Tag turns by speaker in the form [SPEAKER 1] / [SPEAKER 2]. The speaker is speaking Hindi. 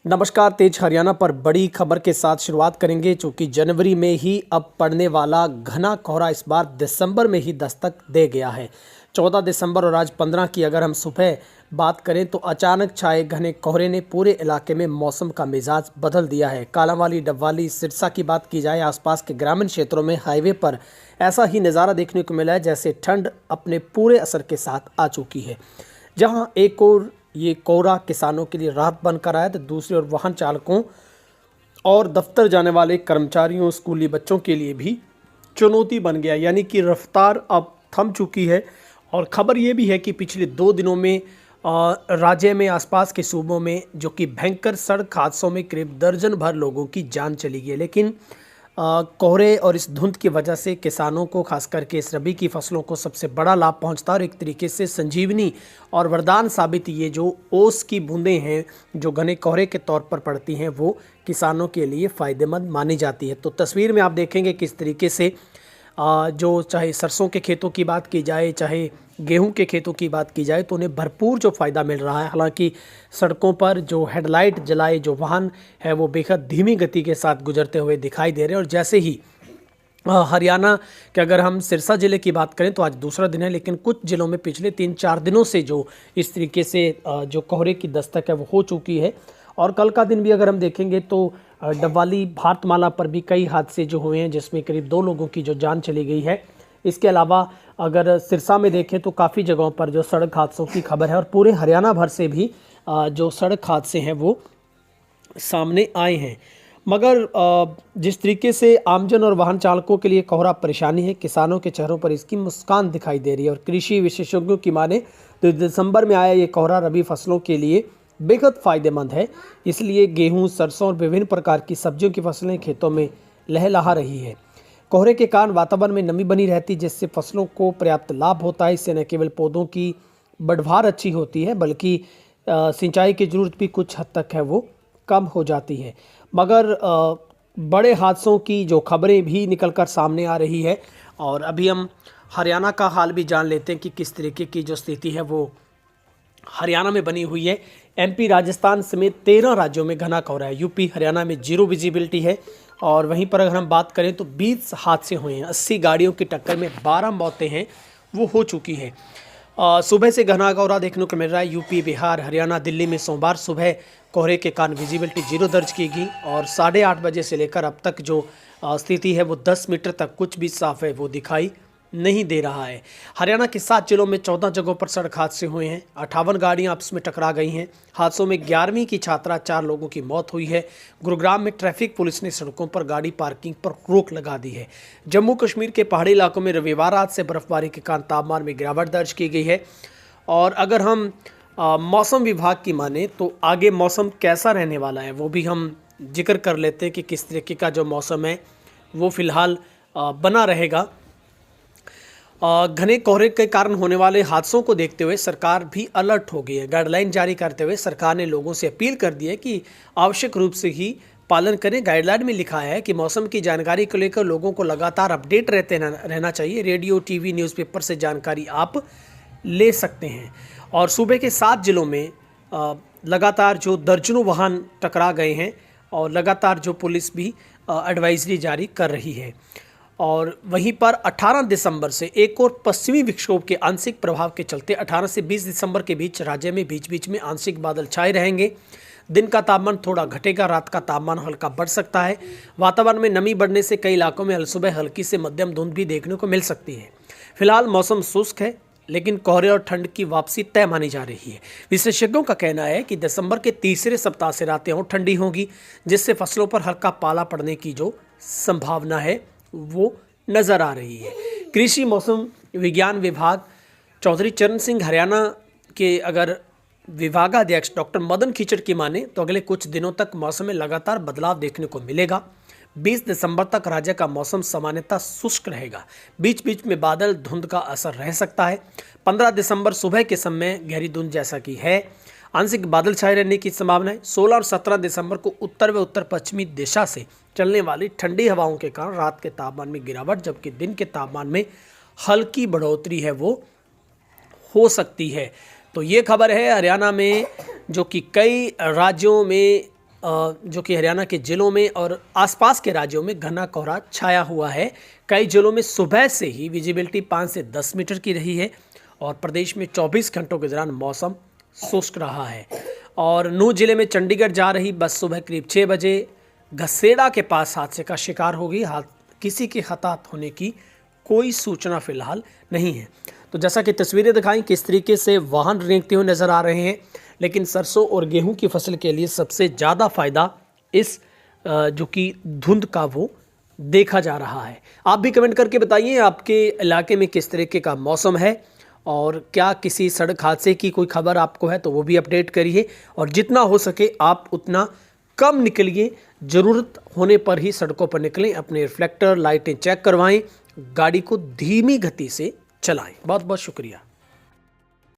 [SPEAKER 1] नमस्कार। तेज हरियाणा पर बड़ी खबर के साथ शुरुआत करेंगे, चूंकि जनवरी में ही अब पड़ने वाला घना कोहरा इस बार दिसंबर में ही दस्तक दे गया है। 14 दिसंबर और आज 15 की अगर हम सुबह बात करें तो अचानक छाए घने कोहरे ने पूरे इलाके में मौसम का मिजाज बदल दिया है। कालांवाली, डबवाली, सिरसा की बात की जाए, आसपास के ग्रामीण क्षेत्रों में हाईवे पर ऐसा ही नज़ारा देखने को मिला है जैसे ठंड अपने पूरे असर के साथ आ चुकी है। जहां एक और ये कोहरा किसानों के लिए राहत बनकर आया तो दूसरी ओर वाहन चालकों और दफ्तर जाने वाले कर्मचारियों, स्कूली बच्चों के लिए भी चुनौती बन गया। यानी कि रफ्तार अब थम चुकी है। और ख़बर ये भी है कि पिछले 2 दिनों में राज्य में आसपास के सूबों में जो कि भयंकर सड़क हादसों में करीब दर्जन भर लोगों की जान चली गई है। लेकिन कोहरे और इस धुंध की वजह से किसानों को, खास करके इस रबी की फसलों को सबसे बड़ा लाभ पहुंचता है। और एक तरीके से संजीवनी और वरदान साबित ये जो ओस की बूंदें हैं जो घने कोहरे के तौर पर पड़ती हैं वो किसानों के लिए फ़ायदेमंद मानी जाती है। तो तस्वीर में आप देखेंगे किस तरीके से जो चाहे सरसों के खेतों की बात की जाए, चाहे गेहूं के खेतों की बात की जाए, तो उन्हें भरपूर जो फ़ायदा मिल रहा है। हालांकि सड़कों पर जो हेडलाइट जलाए जो वाहन है वो बेहद धीमी गति के साथ गुजरते हुए दिखाई दे रहे हैं। और जैसे ही हरियाणा के अगर हम सिरसा ज़िले की बात करें तो आज दूसरा दिन है, लेकिन कुछ ज़िलों में पिछले 3-4 दिनों से जो इस तरीके से जो कोहरे की दस्तक है वो हो चुकी है। और कल का दिन भी अगर हम देखेंगे तो डबवाली भारतमाला पर भी कई हादसे जो हुए हैं जिसमें करीब 2 लोगों की जो जान चली गई है। इसके अलावा अगर सिरसा में देखें तो काफ़ी जगहों पर जो सड़क हादसों की खबर है और पूरे हरियाणा भर से भी जो सड़क हादसे हैं वो सामने आए हैं। मगर जिस तरीके से आमजन और वाहन चालकों के लिए कोहरा परेशानी है, किसानों के चेहरों पर इसकी मुस्कान दिखाई दे रही है। और कृषि विशेषज्ञों की माने तो दिसंबर में आया ये कोहरा रबी फसलों के लिए बेहद फ़ायदेमंद है। इसलिए गेहूं, सरसों और विभिन्न प्रकार की सब्जियों की फसलें खेतों में लहलहा रही है। कोहरे के कारण वातावरण में नमी बनी रहती है जिससे फसलों को पर्याप्त लाभ होता है। इससे न केवल पौधों की बढ़वार अच्छी होती है बल्कि सिंचाई की ज़रूरत भी कुछ हद तक है वो कम हो जाती है। मगर बड़े हादसों की जो खबरें भी निकलकर सामने आ रही है। और अभी हम हरियाणा का हाल भी जान लेते हैं कि किस तरीके की जो स्थिति है वो हरियाणा में बनी हुई है। एमपी, राजस्थान समेत 13 राज्यों में घना कोहरा है। यूपी, हरियाणा में 0 विजिबिलिटी है। और वहीं पर अगर हम बात करें तो 20 हादसे हुए हैं, 80 गाड़ियों की टक्कर में 12 मौतें हैं वो हो चुकी है। सुबह से घना कोहरा देखने को मिल रहा है। यूपी, बिहार, हरियाणा, दिल्ली में सोमवार सुबह कोहरे के कारण विजिबिलिटी 0 दर्ज की गई। और 8:30 बजे से लेकर अब तक जो स्थिति है वो 10 मीटर तक कुछ भी साफ है वो दिखाई नहीं दे रहा है। हरियाणा के 7 जिलों में 14 जगहों पर सड़क हादसे हुए हैं। 58 गाड़ियां आपस में टकरा गई हैं। हादसों में 11वीं की छात्रा 4 लोगों की मौत हुई है। गुरुग्राम में ट्रैफिक पुलिस ने सड़कों पर गाड़ी पार्किंग पर रोक लगा दी है। जम्मू कश्मीर के पहाड़ी इलाकों में रविवार रात से बर्फबारी के कारण तापमान में गिरावट दर्ज की गई है। और अगर हम मौसम विभाग की माने तो आगे मौसम कैसा रहने वाला है वो भी हम जिक्र कर लेते हैं कि किस तरीके का जो मौसम है वो फिलहाल बना रहेगा। घने कोहरे के कारण होने वाले हादसों को देखते हुए सरकार भी अलर्ट हो गई है। गाइडलाइन जारी करते हुए सरकार ने लोगों से अपील कर दी है कि आवश्यक रूप से ही पालन करें। गाइडलाइन में लिखा है कि मौसम की जानकारी को लेकर लोगों को लगातार अपडेट रहना चाहिए। रेडियो, टीवी, न्यूज़पेपर से जानकारी आप ले सकते हैं। और सूबे के 7 जिलों में लगातार जो दर्जनों वाहन टकरा गए हैं और लगातार जो पुलिस भी एडवाइजरी जारी कर रही है। और वहीं पर 18 दिसंबर से एक और पश्चिमी विक्षोभ के आंशिक प्रभाव के चलते 18 से 20 दिसंबर के बीच राज्य में बीच बीच में आंशिक बादल छाए रहेंगे। दिन का तापमान थोड़ा घटेगा, रात का तापमान हल्का बढ़ सकता है। वातावरण में नमी बढ़ने से कई इलाकों में सुबह हल्की से मध्यम धुंध भी देखने को मिल सकती है। फिलहाल मौसम शुष्क है लेकिन कोहरे और ठंड की वापसी तय मानी जा रही है। विशेषज्ञों का कहना है कि दिसंबर के तीसरे सप्ताह से रातें और ठंडी होंगी जिससे फसलों पर हल्का पाला पड़ने की जो संभावना है वो नज़र आ रही है। कृषि मौसम विज्ञान विभाग चौधरी चरण सिंह हरियाणा के अगर विभागाध्यक्ष डॉक्टर मदन खीचड़ की माने तो अगले कुछ दिनों तक मौसम में लगातार बदलाव देखने को मिलेगा। 20 दिसंबर तक राज्य का मौसम सामान्यतः शुष्क रहेगा। बीच बीच में बादल धुंध का असर रह सकता है। 15 दिसंबर सुबह के समय गहरी धुंध जैसा कि है, आंशिक बादल छाए रहने की संभावना है। 16 और 17 दिसंबर को उत्तर व उत्तर पश्चिमी दिशा से चलने वाली ठंडी हवाओं के कारण रात के तापमान में गिरावट जबकि दिन के तापमान में हल्की बढ़ोतरी है वो हो सकती है। तो ये खबर है हरियाणा में जो कि कई राज्यों में जो कि हरियाणा के ज़िलों में और आसपास के राज्यों में घना कोहरा छाया हुआ है। कई ज़िलों में सुबह से ही विजिबिलिटी 5 से 10 मीटर की रही है और प्रदेश में 24 घंटों के दौरान मौसम शुष्क रहा है। और नूंह जिले में चंडीगढ़ जा रही बस सुबह करीब 6 बजे घसेड़ा के पास हादसे का शिकार हो गई। किसी के हताहत होने की कोई सूचना फिलहाल नहीं है। तो जैसा कि तस्वीरें दिखाई किस तरीके से वाहन रेंगते हुए नज़र आ रहे हैं, लेकिन सरसों और गेहूं की फसल के लिए सबसे ज़्यादा फ़ायदा इस जो कि धुंध का वो देखा जा रहा है। आप भी कमेंट करके बताइए आपके इलाके में किस तरीके का मौसम है और क्या किसी सड़क हादसे की कोई खबर आपको है तो वो भी अपडेट करिए। और जितना हो सके आप उतना कम निकलिए, ज़रूरत होने पर ही सड़कों पर निकलें, अपने रिफ्लेक्टर लाइटें चेक करवाएं, गाड़ी को धीमी गति से चलाएं। बहुत बहुत शुक्रिया।